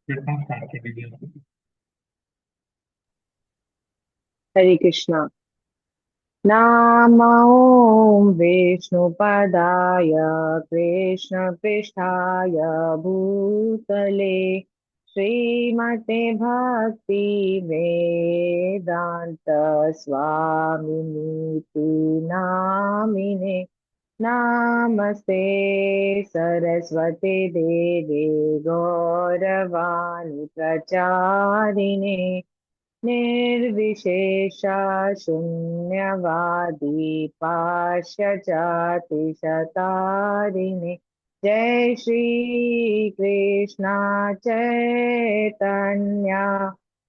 कृपा स्टार्ट कर वीडियो। हरे कृष्णा। नाम ॐ विष्णुपदाय कृष्णपृष्ठाय भूतले श्रीमते भक्ति वेदांत स्वामिनीति नामिने। नमस्ते सरस्वती देवी गौरवाणी प्रचारिणे निर्विशेषा शून्यवादी पाश्चात्य जय श्री कृष्णा चैतन्य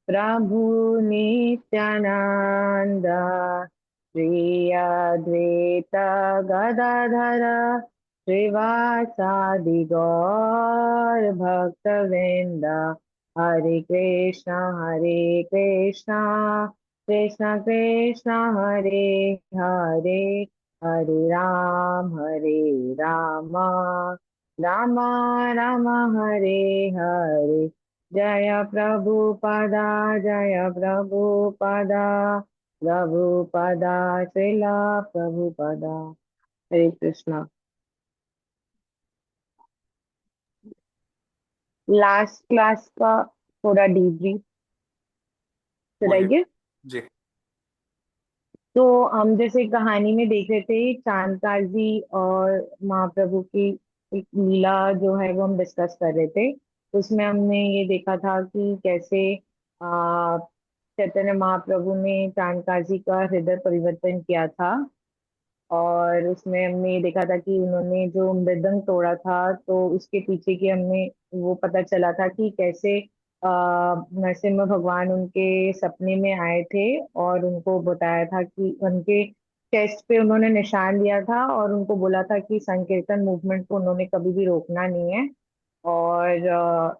प्रभु नित्यानंद श्री अद्वैत गदाधर श्रीवासादि गौर भक्तवृंद हरे कृष्णा कृष्णा कृष्णा हरे हरे हरे राम राम राम हरे हरे। जय प्रभुपदा जय प्रभुपदा प्रभुपदा श्रीला प्रभुपदा। हरे कृष्णा। लास्ट क्लास का थोड़ा डीब्रीफ बोलिए। सुनाइए। जी। तो हम जैसे कहानी में देख रहे थे चांदकाजी और महाप्रभु की एक लीला जो है वो हम डिस्कस कर रहे थे। उसमें हमने ये देखा था कि कैसे आ, चैतन्य महाप्रभु ने चांदकाजी का हृदय परिवर्तन किया था। और उसमें हमने ये देखा था कि उन्होंने जो मृदंग तोड़ा था तो उसके पीछे की हमने वो पता चला था कि कैसे नरसिम्हा भगवान उनके सपने में आए थे और उनको बताया था कि उनके चेस्ट पे उन्होंने निशान दिया था और उनको बोला था कि संकीर्तन मूवमेंट को उन्होंने कभी भी रोकना नहीं है। और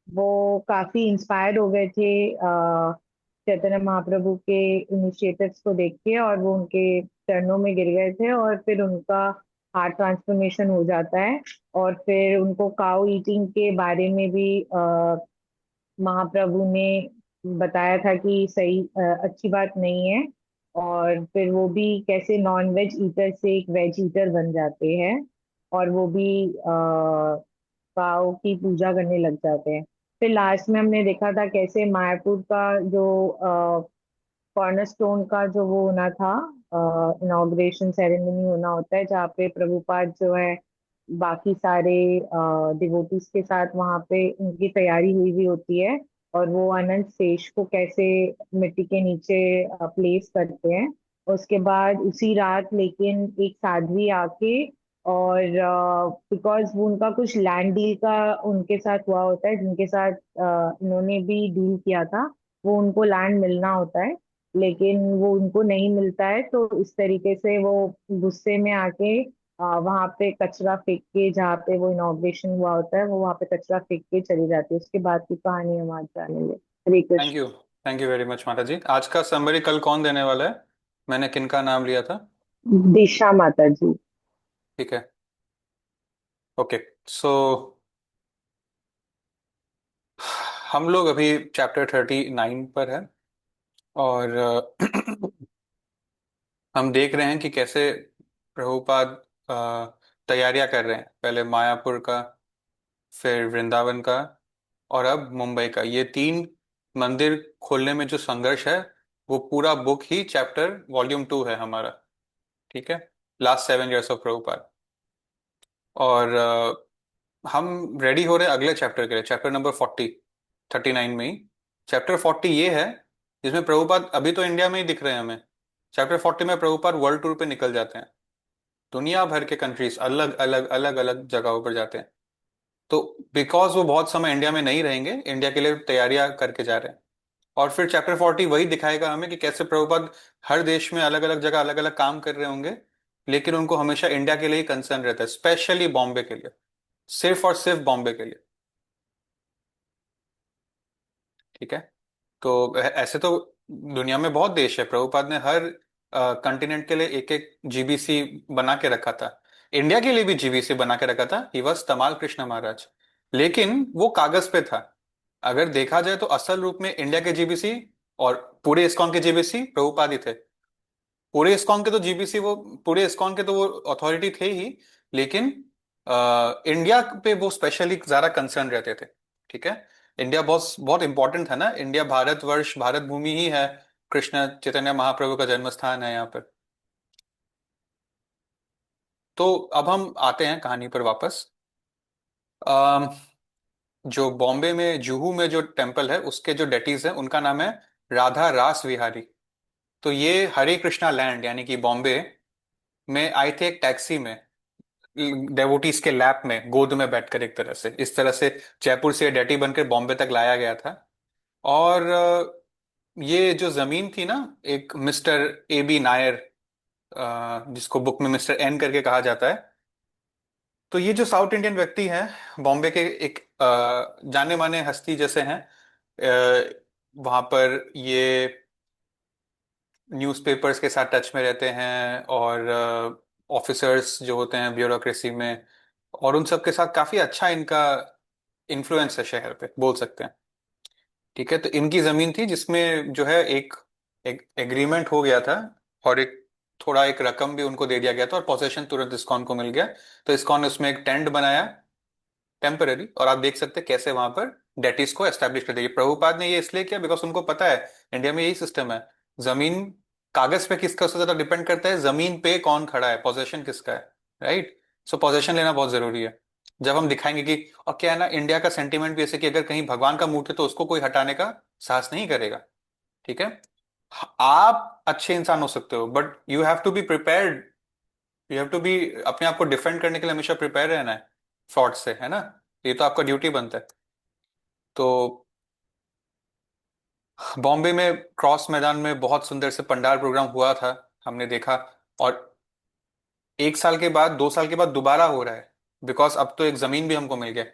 वो काफी इंस्पायर्ड हो गए थे चैतन्य महाप्रभु के इनिशिएटिव्स को देख के और वो उनके चरणों में गिर गए थे और फिर उनका हार्ट ट्रांसफॉर्मेशन हो जाता है। और फिर उनको काउ ईटिंग के बारे में भी महाप्रभु ने बताया था कि सही अच्छी बात नहीं है। और फिर वो भी कैसे नॉन वेज ईटर से एक वेज ईटर बन जाते हैं और वो भी काऊ की पूजा करने लग जाते हैं। फिर लास्ट में हमने देखा था कैसे मायापुर का जो कॉर्नरस्टोन का जो वो होना था इनॉग्रेशन सेरेमनी होना होता है जहाँ पे प्रभुपाद जो है बाकी सारे डिवोटीज के साथ वहाँ पे उनकी तैयारी हुई हुई होती है। और वो अनंत शेष को कैसे मिट्टी के नीचे प्लेस करते हैं। उसके बाद उसी रात लेकिन एक साध्वी आके और बिकॉज वो उनका कुछ लैंड डील का उनके साथ हुआ होता है जिनके साथ इन्होंने भी डील किया था। वो उनको लैंड मिलना होता है लेकिन वो उनको नहीं मिलता है तो इस तरीके से वो गुस्से में आके वहां पे कचरा फेंक के जहाँ पे वो इनॉग्रेशन हुआ होता है वो वहां पे कचरा फेंक के चली जाती है। उसके बाद की कहानी हम आज जानेंगे। हरे thank Krishna. You. Thank you very much माता जी। आज का समरी कल कौन देने वाला है? मैंने किनका नाम लिया था? दिशा माता जी। ठीक है। ओके। सो हम लोग अभी चैप्टर 39 पर है। और हम देख रहे हैं कि कैसे प्रभुपाद तैयारियां कर रहे हैं। पहले मायापुर का, फिर वृंदावन का, और अब मुंबई का। ये तीन मंदिर खोलने में जो संघर्ष है, वो पूरा बुक ही चैप्टर वॉल्यूम 2 है हमारा। ठीक है। Last 7 years of Prabhupada. और हम रेडी हो रहे हैं अगले चैप्टर के लिए, चैप्टर नंबर 40, 39 में ही। चैप्टर 40 ये है जिसमें प्रभुपाद अभी तो इंडिया में ही दिख रहे हैं हमें। चैप्टर 40 में प्रभुपाद वर्ल्ड टूर पे निकल जाते हैं। दुनिया भर के कंट्रीज, अलग अलग अलग अलग जगहों पर जाते हैं। तो बिकॉज वो बहुत समय इंडिया में नहीं रहेंगे, इंडिया के लिए तैयारियां करके जा रहे हैं। और फिर चैप्टर 40 वही दिखाएगा हमें कि कैसे प्रभुपाद हर देश में अलग अलग जगह अलग अलग काम कर रहे होंगे, लेकिन उनको हमेशा इंडिया के लिए ही कंसर्न रहता है, स्पेशली बॉम्बे के लिए, सिर्फ और सिर्फ बॉम्बे के लिए। ठीक है। तो ऐसे तो दुनिया में बहुत देश है, प्रभुपाद ने हर कंटिनेंट के लिए एक एक जीबीसी बना के रखा था। इंडिया के लिए भी जीबीसी बना के रखा था, ही वॉज तमाल कृष्ण महाराज। लेकिन वो कागज पे था। अगर देखा जाए तो असल रूप में इंडिया के जीबीसी और पूरे इस्कॉन के जीबीसी प्रभुपाद ही थे। पूरे इस्कॉन के तो जीबीसी वो, पूरे इस्कॉन के तो वो अथॉरिटी थे ही, लेकिन इंडिया पे वो स्पेशली ज्यादा कंसर्न रहते थे। ठीक है। इंडिया बहुत बहुत इंपॉर्टेंट है ना, इंडिया भारतवर्ष, भारत भूमि ही है, कृष्ण चैतन्य महाप्रभु का जन्म स्थान है यहाँ पर। तो अब हम आते हैं कहानी पर वापस। अम, जो बॉम्बे में जुहू में जो टेम्पल है उसके जो डेटीज हैं उनका नाम है राधा रास विहारी। तो ये हरे कृष्णा लैंड यानी कि बॉम्बे में आए थे एक टैक्सी में, डेवोटीज के लैप में गोद में बैठकर, एक तरह से इस तरह से जयपुर से डेटी बनकर बॉम्बे तक लाया गया था। और ये जो जमीन थी ना, एक मिस्टर ए बी नायर, जिसको बुक में मिस्टर एन करके कहा जाता है, तो ये जो साउथ इंडियन व्यक्ति हैं बॉम्बे के, एक जाने माने हस्ती जैसे हैं। वहां पर ये न्यूज़पेपर्स के साथ टच में रहते हैं, और ऑफिसर्स जो होते हैं ब्यूरोक्रेसी में, और उन सब के साथ काफी अच्छा इनका इन्फ्लुएंस है शहर पे, बोल सकते हैं। ठीक है। तो इनकी जमीन थी जिसमें जो है एक एग्रीमेंट हो गया था, और एक थोड़ा एक रकम भी उनको दे दिया गया था, और पोजीशन तुरंत इस्कॉन को मिल गया। तो इस्कॉन ने उसमें एक टेंट बनाया टेम्पररी, और आप देख सकते हैं कैसे वहां पर डेटिस को एस्टेब्लिश कर दिया। प्रभुपाद ने ये इसलिए किया बिकॉज उनको पता है इंडिया में यही सिस्टम है। जमीन कागज पे किसका सबसे ज्यादा डिपेंड करता है, जमीन पे कौन खड़ा है, पोजेशन किसका है। राइट। सो पोजेशन लेना बहुत जरूरी है। जब हम दिखाएंगे कि, और क्या है ना, इंडिया का सेंटीमेंट भी ऐसे कि अगर कहीं भगवान का मूर्ति है तो उसको कोई हटाने का साहस नहीं करेगा। ठीक है। आप अच्छे इंसान हो सकते हो but you have to be prepared, you have to be, अपने आप को डिफेंड करने के लिए हमेशा प्रिपेयर रहना है फ्रॉड से, है ना। ये तो आपका ड्यूटी बनता है। तो बॉम्बे में क्रॉस मैदान में बहुत सुंदर से पंडाल प्रोग्राम हुआ था, हमने देखा। और एक साल के बाद, 2 साल के बाद दोबारा हो रहा है, बिकॉज अब तो एक जमीन भी हमको मिल गया।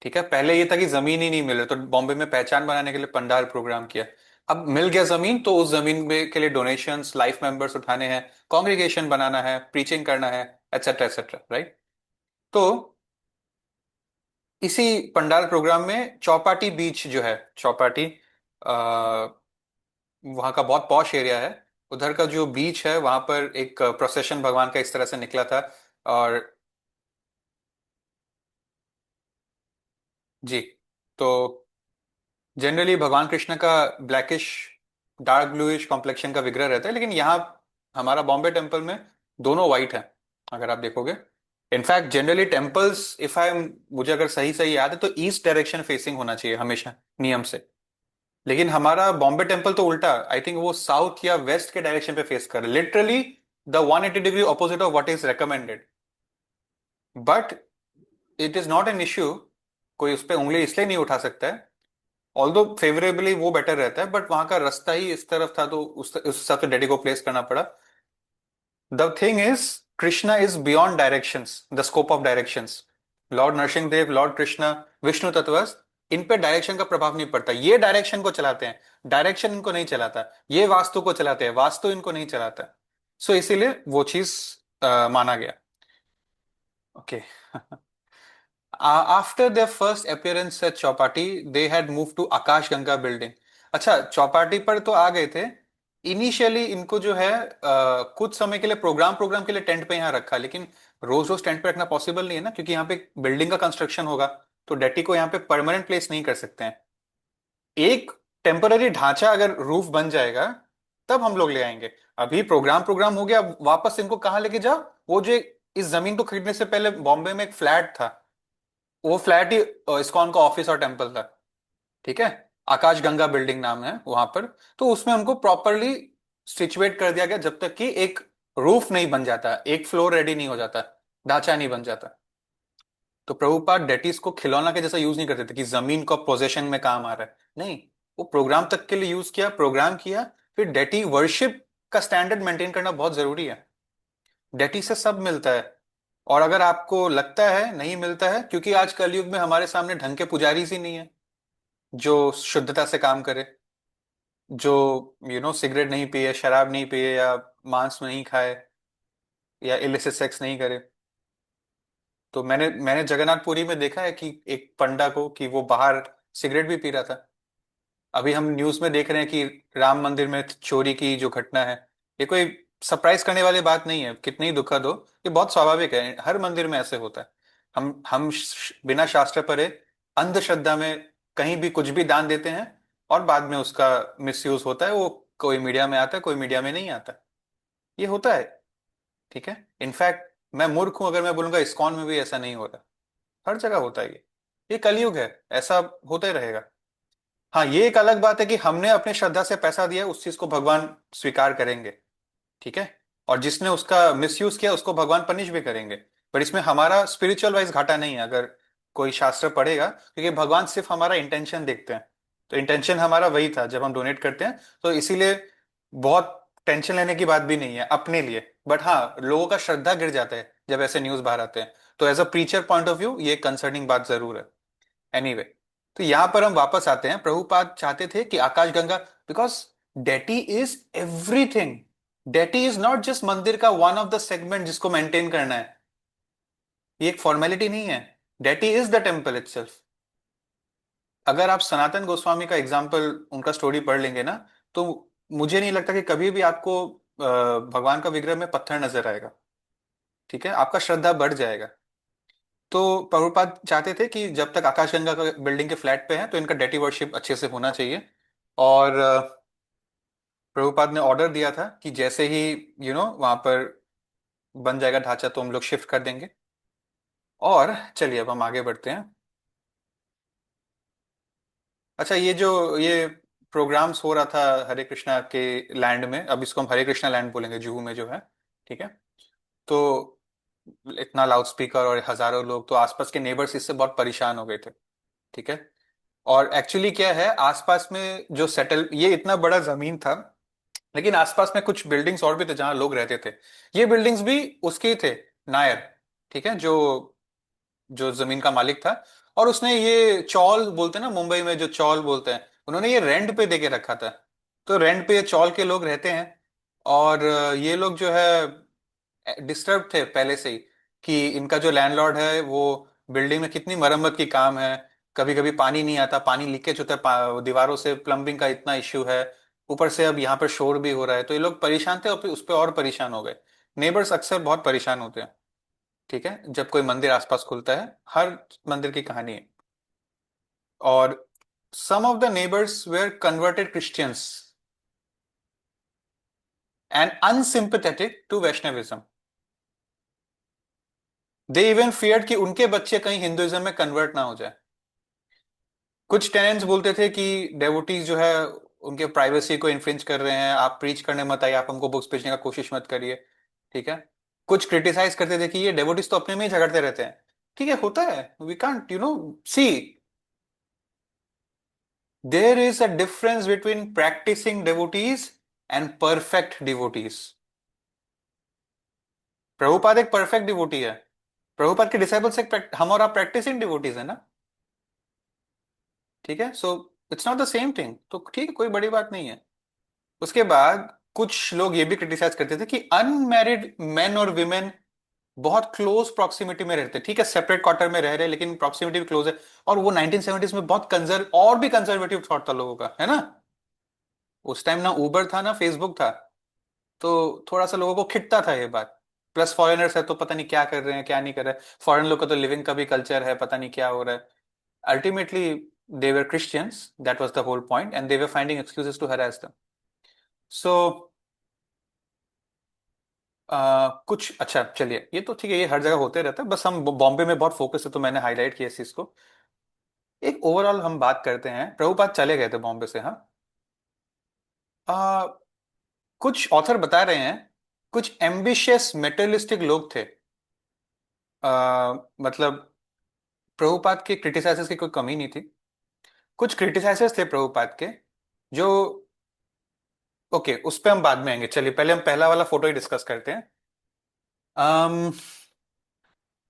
ठीक है। पहले ये था कि जमीन ही नहीं मिल रही, तो बॉम्बे में पहचान बनाने के लिए पंडाल प्रोग्राम किया। अब मिल गया जमीन, तो उस जमीन में के लिए डोनेशंस, लाइफ मेंबर्स उठाने हैं, कॉन्ग्रीगेशन बनाना है, प्रीचिंग करना है, एटसेट्रा एटसेट्रा, राइट। तो इसी पंडाल प्रोग्राम में चौपाटी बीच जो है, चौपाटी वहाँ का बहुत पॉश एरिया है। उधर का जो बीच है वहां पर एक प्रोसेशन भगवान का इस तरह से निकला था। और जी, तो जनरली भगवान कृष्ण का ब्लैकिश, डार्क ब्लूइश कॉम्प्लेक्शन का विग्रह रहता है, लेकिन यहाँ हमारा बॉम्बे टेम्पल में दोनों वाइट हैं, अगर आप देखोगे। In fact generally temples, if I, मुझे अगर सही सही याद है तो ईस्ट डायरेक्शन फेसिंग होना चाहिए हमेशा, नियम से। लेकिन हमारा बॉम्बे टेम्पल तो उल्टा, आई थिंक वो साउथ या वेस्ट के डायरेक्शन पे फेस कर रहा है, literally the 180 degree opposite of what is recommended. But it is not an issue, कोई उस पर उंगली इसलिए नहीं उठा सकता है। ऑल्दो फेवरेबली वो बेटर रहता है, बट वहां का रास्ता ही इस तरफ था, तो उस हिसाब से डैडी को प्लेस करना पड़ा। The thing is, Krishna is beyond directions, the scope of directions. Lord Narsingh Dev, Lord Krishna, Vishnu तत्वस्त, इन पे डायरेक्शन का प्रभाव नहीं पड़ता। ये डायरेक्शन को चलाते हैं, डायरेक्शन इनको नहीं चलाता। ये वास्तु को चलाते हैं, वास्तु इनको नहीं चलाता। सो इसीलिए वो चीज माना गया। Okay. After their first appearance at Chowpatty, they had move to Akash Ganga building. अच्छा, चौपाटी पर तो आ गए थे। इनिशियली इनको जो है कुछ समय के लिए प्रोग्राम प्रोग्राम के लिए टेंट पे यहाँ रखा, लेकिन रोज रोज टेंट पे रखना पॉसिबल नहीं है ना, क्योंकि यहाँ पे बिल्डिंग का कंस्ट्रक्शन होगा। तो डेटी को यहाँ पे परमानेंट प्लेस नहीं कर सकते हैं। एक टेम्पररी ढांचा अगर रूफ बन जाएगा तब हम लोग ले आएंगे। अभी प्रोग्राम प्रोग्राम हो गया, वापस इनको कहाँ लेके जाओ। वो जो इस जमीन को खरीदने से पहले बॉम्बे में एक फ्लैट था, वो फ्लैट ही इस्कॉन का ऑफिस और टेम्पल था। ठीक है। आकाश गंगा बिल्डिंग नाम है वहां पर। तो उसमें उनको प्रॉपरली सिचुएट कर दिया गया जब तक कि एक रूफ नहीं बन जाता, एक फ्लोर रेडी नहीं हो जाता, ढांचा नहीं बन जाता। तो प्रभुपाद डेटिस को खिलौना के जैसा यूज नहीं करते थे कि जमीन को पोजेशन में काम आ रहा है, नहीं। वो प्रोग्राम तक के लिए यूज किया, प्रोग्राम किया। फिर डेटी वर्शिप का स्टैंडर्ड मेंटेन करना बहुत जरूरी है। डेटी से सब मिलता है। और अगर आपको लगता है नहीं मिलता है, क्योंकि आज कलयुग में हमारे सामने ढंग के पुजारी ही नहीं है जो शुद्धता से काम करे, जो सिगरेट नहीं पिए, शराब नहीं पिए, या मांस नहीं खाए, या इलिसिट सेक्स नहीं करे। तो मैंने मैंने जगन्नाथपुरी में देखा है कि एक पंडा को कि वो बाहर सिगरेट भी पी रहा था। अभी हम न्यूज में देख रहे हैं कि राम मंदिर में चोरी की जो घटना है, ये कोई सरप्राइज करने वाली बात नहीं है, कितनी ही दुखद हो, ये बहुत स्वाभाविक है, हर मंदिर में ऐसे होता है। हम बिना शास्त्र पढ़े अंधश्रद्धा में कहीं भी कुछ भी दान देते हैं, और बाद में उसका मिसयूज होता है, वो कोई मीडिया में आता है, कोई मीडिया में नहीं आता। ये होता है। ठीक है, इनफैक्ट मैं मूर्ख हूं अगर मैं बोलूंगा इस्कॉन में भी ऐसा नहीं हो रहा। हर जगह होता है ये कलयुग है, ऐसा होता ही रहेगा। हाँ, ये एक अलग बात है कि हमने अपने श्रद्धा से पैसा दिया, उस चीज को भगवान स्वीकार करेंगे। ठीक है, और जिसने उसका मिसयूज किया उसको भगवान पनिश भी करेंगे। पर इसमें हमारा स्पिरिचुअल वाइज घाटा नहीं है अगर कोई शास्त्र पढ़ेगा, क्योंकि भगवान सिर्फ हमारा इंटेंशन देखते हैं। तो इंटेंशन हमारा वही था जब हम डोनेट करते हैं, तो इसीलिए बहुत टेंशन लेने की बात भी नहीं है अपने लिए। बट हाँ, लोगों का श्रद्धा गिर जाता है जब ऐसे न्यूज बाहर आते हैं, तो as a preacher point of view ये कंसर्निंग बात जरूर है। एनीवे, तो यहां पर हम वापस आते हैं। प्रभुपाद चाहते थे कि आकाशगंगा, because deity is everything. Deity is not just मंदिर का वन ऑफ द सेगमेंट जिसको मेंटेन करना है, ये एक फॉर्मेलिटी नहीं है। Deity is the temple itself. अगर आप सनातन गोस्वामी का एग्जाम्पल, उनका स्टोरी पढ़ लेंगे ना, तो मुझे नहीं लगता कि कभी भी आपको भगवान का विग्रह में पत्थर नजर आएगा। ठीक है, आपका श्रद्धा बढ़ जाएगा। तो प्रभुपाद चाहते थे कि जब तक आकाशगंगा का बिल्डिंग के फ्लैट पे है तो इनका डेटी वर्शिप अच्छे से होना चाहिए। और प्रभुपाद ने ऑर्डर दिया था कि जैसे ही वहां पर बन जाएगा ढांचा तो हम लोग शिफ्ट कर देंगे। और चलिए अब हम आगे बढ़ते हैं। अच्छा, ये प्रोग्राम्स हो रहा था हरे कृष्णा के लैंड में, अब इसको हम हरे कृष्णा लैंड बोलेंगे, जुहू में जो है। ठीक है, तो इतना लाउड स्पीकर और हजारों लोग, तो आसपास के नेबर्स इससे बहुत परेशान हो गए थे। ठीक है, और एक्चुअली क्या है, आसपास में जो सेटल, ये इतना बड़ा जमीन था, लेकिन आसपास में कुछ बिल्डिंग्स और भी थे जहां लोग रहते थे। ये बिल्डिंग्स भी उसके ही थे, नायर। ठीक है, जो जो जमीन का मालिक था। और उसने ये चौल बोलते हैं ना, मुंबई में जो चौल बोलते हैं, उन्होंने ये रेंट पे देके रखा था। तो रेंट पे ये चौल के लोग रहते हैं। और ये लोग जो है डिस्टर्ब थे पहले से ही, कि इनका जो लैंडलॉर्ड है वो बिल्डिंग में कितनी मरम्मत की काम है, कभी कभी पानी नहीं आता, पानी लीकेज होता है, दीवारों से प्लम्बिंग का इतना इश्यू है। ऊपर से अब यहाँ पर शोर भी हो रहा है, तो ये लोग परेशान थे और फिर उस पर और परेशान हो गए। नेबर्स अक्सर बहुत परेशान होते हैं। ठीक है, जब कोई मंदिर आसपास खुलता है, हर मंदिर की कहानी है। और some of the neighbors were converted Christians and unsympathetic to Vaishnavism. They even feared कि उनके बच्चे कहीं हिंदुइज्म में कन्वर्ट ना हो जाए। कुछ टेनेंट्स बोलते थे कि डेवोटीज जो है उनके प्राइवेसी को इन्फ्रिंज कर रहे हैं, आप प्रीच करने मत आइए, आप हमको बुक्स भेजने का कोशिश मत करिए। ठीक है, कुछ क्रिटिसाइज करते थे कि ये डेवोटीज तो अपने में ही झगड़ते रहते हैं। ठीक है, होता है, we can't see, there is a difference between practising devotees and perfect devotees। Prabhupada एक परफेक्ट डिवोटी है, प्रभुपाद के डिसाइबल्स एक हम और आप प्रैक्टिसिंग डिवोटीज है ना। ठीक है, so it's not the same thing, तो ठीक है, कोई बड़ी बात नहीं है। उसके बाद कुछ लोग ये भी क्रिटिसाइज करते थे कि अनमैरिड मेन और विमेन बहुत क्लोज प्रॉक्सिमिटी में रहते हैं। ठीक है, सेपरेट क्वार्टर में रह रहे हैं, लेकिन प्रॉक्सिमिटी भी क्लोज है। और वो 1970s में बहुत कंजर्व और भी कंजर्वेटिव थॉट था लोगों का, है ना। उस टाइम ना उबर था ना फेसबुक था, तो थोड़ा सा लोगों को खिटता था ये बात। प्लस फॉरेनर्स है तो पता नहीं क्या कर रहे हैं क्या नहीं कर रहे हैं, फॉरेन लोग का तो लिविंग का भी कल्चर है, पता नहीं क्या हो रहा है। Ultimately they were Christians, that was the whole point, and they were finding excuses to harass them. So कुछ अच्छा, चलिए, ये तो ठीक है, ये हर जगह होते रहता है, बस हम बॉम्बे में बहुत फोकस है तो मैंने हाईलाइट किया इस चीज को। एक ओवरऑल हम बात करते हैं, प्रभुपाद चले गए थे बॉम्बे से, हाँ। आ, कुछ ऑथर बता रहे हैं कुछ एम्बिशियस मेटेरियलिस्टिक लोग थे। मतलब प्रभुपाद के क्रिटिसाइजर्स की कोई कमी नहीं थी। कुछ क्रिटिसाइजर्स थे प्रभुपाद के, जो, ओके उस पे हम बाद में आएंगे, चलिए पहले हम पहला वाला फोटो ही डिस्कस करते हैं।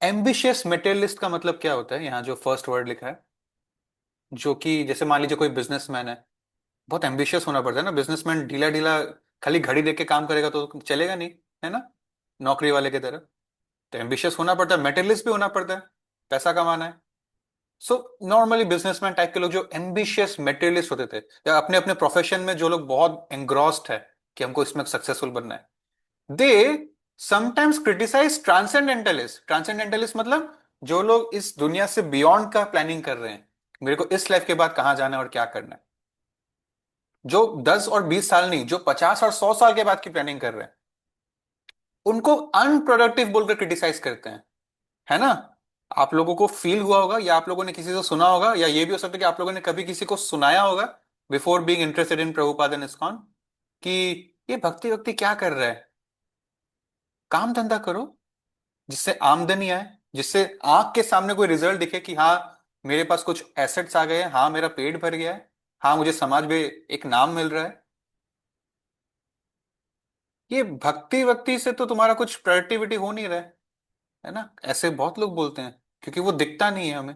एम्बिशियस मेटेरियलिस्ट का मतलब क्या होता है, यहाँ जो फर्स्ट वर्ड लिखा है, जो कि जैसे मान लीजिए कोई बिजनेसमैन है, बहुत एम्बिशियस होना पड़ता है ना। बिजनेसमैन ढीला ढीला खाली घड़ी देख के काम करेगा तो चलेगा नहीं, है ना, नौकरी वाले की तरह। तो एम्बिशियस होना पड़ता है, मेटेरियलिस्ट भी होना पड़ता है, पैसा कमाना है। सो नॉर्मली बिजनेसमैन टाइप के लोग जो एम्बिशियस मेटेरियलिस्ट होते थे, या अपने अपने प्रोफेशन में जो लोग बहुत एंग्रॉस्ड है कि हमको इसमें सक्सेसफुल बनना है, they sometimes criticise transcendentalist. Transcendentalist मतलब जो लोग इस दुनिया से बियॉन्ड का प्लानिंग कर रहे हैं, मेरे को इस लाइफ के बाद कहाँ जाना है और क्या करना है, जो 10 और 20 साल नहीं, जो 50 और 100 साल के बाद की प्लानिंग कर रहे हैं, उनको अनप्रोडक्टिव बोलकर क्रिटिसाइज करते हैं, है ना। आप लोगों को फील हुआ होगा, या आप लोगों ने किसी से सुना होगा, या ये भी हो सकता है कि आप लोगों ने कभी किसी को सुनाया होगा before being interested in Prabhupada and ISKCON, कि ये भक्ति भक्ति क्या कर रहा है, काम धंधा करो जिससे आमदनी आए, जिससे आंख के सामने कोई रिजल्ट दिखे कि हाँ मेरे पास कुछ एसेट्स आ गए हैं, हाँ मेरा पेट भर गया है, हाँ मुझे समाज में एक नाम मिल रहा है। ये भक्ति वक्ति से तो तुम्हारा कुछ प्रोडक्टिविटी हो नहीं रहा है ना, ऐसे बहुत लोग बोलते हैं, क्योंकि वो दिखता नहीं है हमें।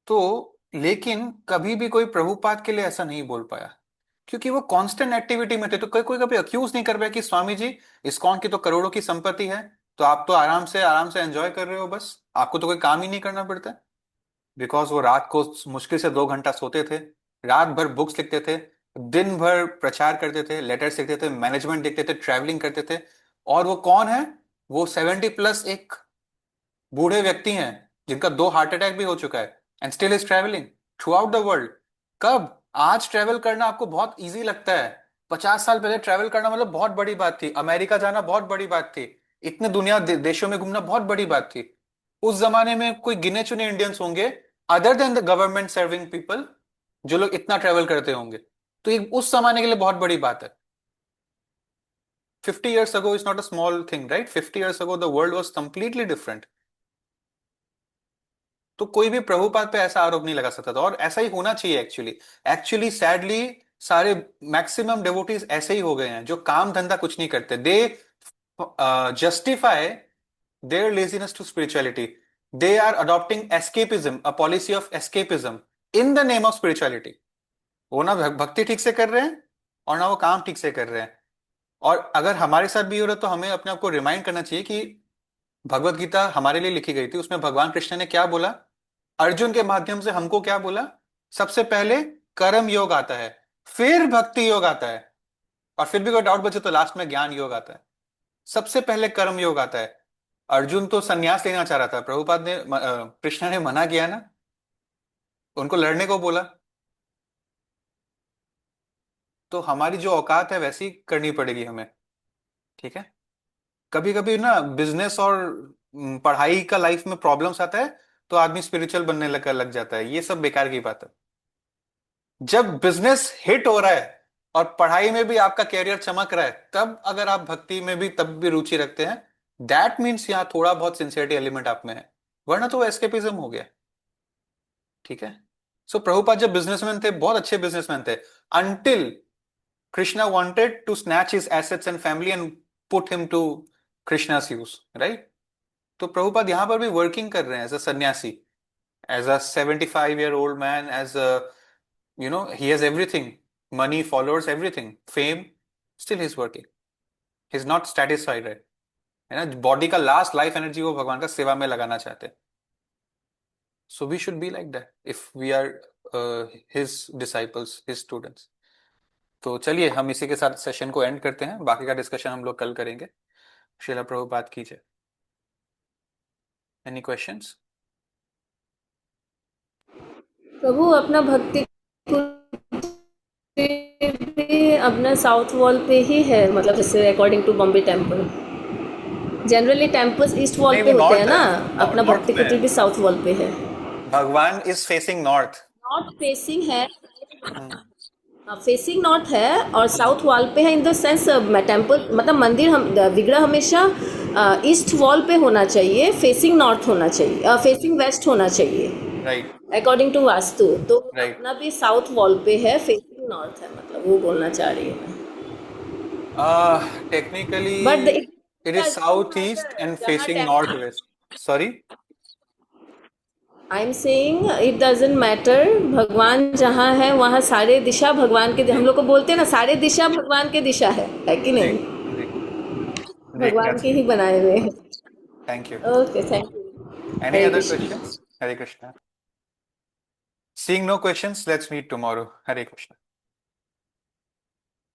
तो लेकिन कभी भी कोई प्रभुपाद के लिए ऐसा नहीं बोल पाया, क्योंकि वो कांस्टेंट एक्टिविटी में थे। तो कोई कोई कभी अक्यूज नहीं कर पाया कि स्वामी जी, इस्कॉन की तो करोड़ों की संपत्ति है, तो आप तो आराम से एंजॉय कर रहे हो, बस आपको तो कोई काम ही नहीं करना पड़ता। बिकॉज वो रात को मुश्किल से 2 घंटा सोते थे, रात भर बुक्स लिखते थे, दिन भर प्रचार करते थे, लेटर्स लिखते थे, मैनेजमेंट देखते थे, ट्रैवलिंग करते थे। और वो कौन है? वो 70+ एक बूढ़े व्यक्ति हैं जिनका 2 हार्ट अटैक भी हो चुका है, and still is travelling through out the world. कब? आज ट्रैवल करना आपको बहुत इजी लगता है, 50 साल पहले ट्रैवल करना मतलब बहुत बड़ी बात थी, अमेरिका जाना बहुत बड़ी बात थी, इतने दुनिया देशों में घूमना बहुत बड़ी बात थी। उस जमाने में कोई गिने चुने इंडियंस होंगे, other than the government serving people, जो लोग इतना ट्रैवल करते होंगे। तो ये उस जमाने के लिए बहुत बड़ी बात है। 50 years ago is not a small thing, right? 50 years ago the world was completely different। तो कोई भी प्रभुपाद पे ऐसा आरोप नहीं लगा सकता था, और ऐसा ही होना चाहिए एक्चुअली। एक्चुअली सैडली सारे मैक्सिमम डिवोटीज ऐसे ही हो गए हैं, जो काम धंधा कुछ नहीं करते। They justify their laziness to spirituality. They are adopting escapism, a policy of escapism in the name of spirituality. वो ना भक्ति ठीक से कर रहे हैं, और ना वो काम ठीक से कर रहे हैं। और अगर हमारे साथ भी हो रहा है, तो हमें अपने आप को रिमाइंड करना चाहिए कि भगवत गीता हमारे लिए लिखी गई थी, उसमें भगवान कृष्ण ने क्या बोला, अर्जुन के माध्यम से हमको क्या बोला। सबसे पहले कर्म योग आता है, फिर भक्ति योग आता है, और फिर भी कोई डाउट बचे तो लास्ट में ज्ञान योग आता है। सबसे पहले कर्म योग आता है। अर्जुन तो संन्यास लेना चाह रहा था, प्रभुपाद ने कृष्ण ने मना किया ना, उनको लड़ने को बोला। तो हमारी जो औकात है वैसी करनी पड़ेगी हमें, ठीक है। कभी कभी ना बिजनेस और पढ़ाई का लाइफ में प्रॉब्लम्स आता है, तो आदमी स्पिरिचुअल बनने लग जाता है, ये सब बेकार की बात है। जब बिजनेस हिट हो रहा है और पढ़ाई में भी आपका कैरियर चमक रहा है, तब अगर आप भक्ति में भी तब भी रुचि रखते हैं, दैट मीन्स यहाँ थोड़ा बहुत सिंसियरिटी एलिमेंट आप में है, वरना तो वो एस्केपिज्म हो गया, ठीक है। सो प्रभुपाद जब बिजनेसमैन थे, बहुत अच्छे बिजनेसमैन थे, until Krishna wanted to snatch his assets and family and put him to Krishna's use, right. तो प्रभुपाद यहाँ पर भी वर्किंग कर रहे हैं एज अ सन्यासी, as a 75-year-old man, as a, he has everything, money, followers, everything, fame, still he's working, he's not satisfied, right? है ना, बॉडी का लास्ट लाइफ एनर्जी वो भगवान का सेवा में लगाना चाहते हैं। So we should be like that if we are his disciples, his students. तो चलिए हम इसी के साथ सेशन को एंड करते हैं, बाकी का डिस्कशन हम लोग कल करेंगे। श्रीला प्रभुपाद कीजिए। Any questions? प्रभु अपना भक्ति भी अपना साउथ वॉल पे ही है, मतलब जैसे according to Bombay temple, generally temples east wall नहीं, पे वो होते हैं नॉर्थ है, ना, अपना नॉर्थ भक्ति में है। कुटीर भी साउथ वॉल पे है। भगवान is facing north. North facing है, फेसिंग नॉर्थ है, और साउथ वॉल पे है, इन द सेंस टेम्पल मतलब मंदिर, हम विग्रह हमेशा ईस्ट वॉल पे होना चाहिए, फेसिंग नॉर्थ होना चाहिए, फेसिंग वेस्ट होना चाहिए, राइट, अकॉर्डिंग टू वास्तु। तो राइट। अपना भी साउथ वॉल पे है, फेसिंग नॉर्थ है, मतलब वो बोलना चाह रही हूँ मैं। But Technically, it is southeast and जहाँ facing temple, northwest. Sorry? I am saying it doesn't matter, भगवान जहाँ है वहाँ सारे दिशा भगवान के, हम जी, लोग को बोलते हैं ना, सारे दिशा भगवान के दिशा है कि जी, नहीं, जी, जी, भगवान के exactly. ही बनाए हुए हैं। Thank you. Okay, thank you. Any Hare other Krishna. questions? Hare Krishna. Seeing no questions, let's meet tomorrow. Hare Krishna.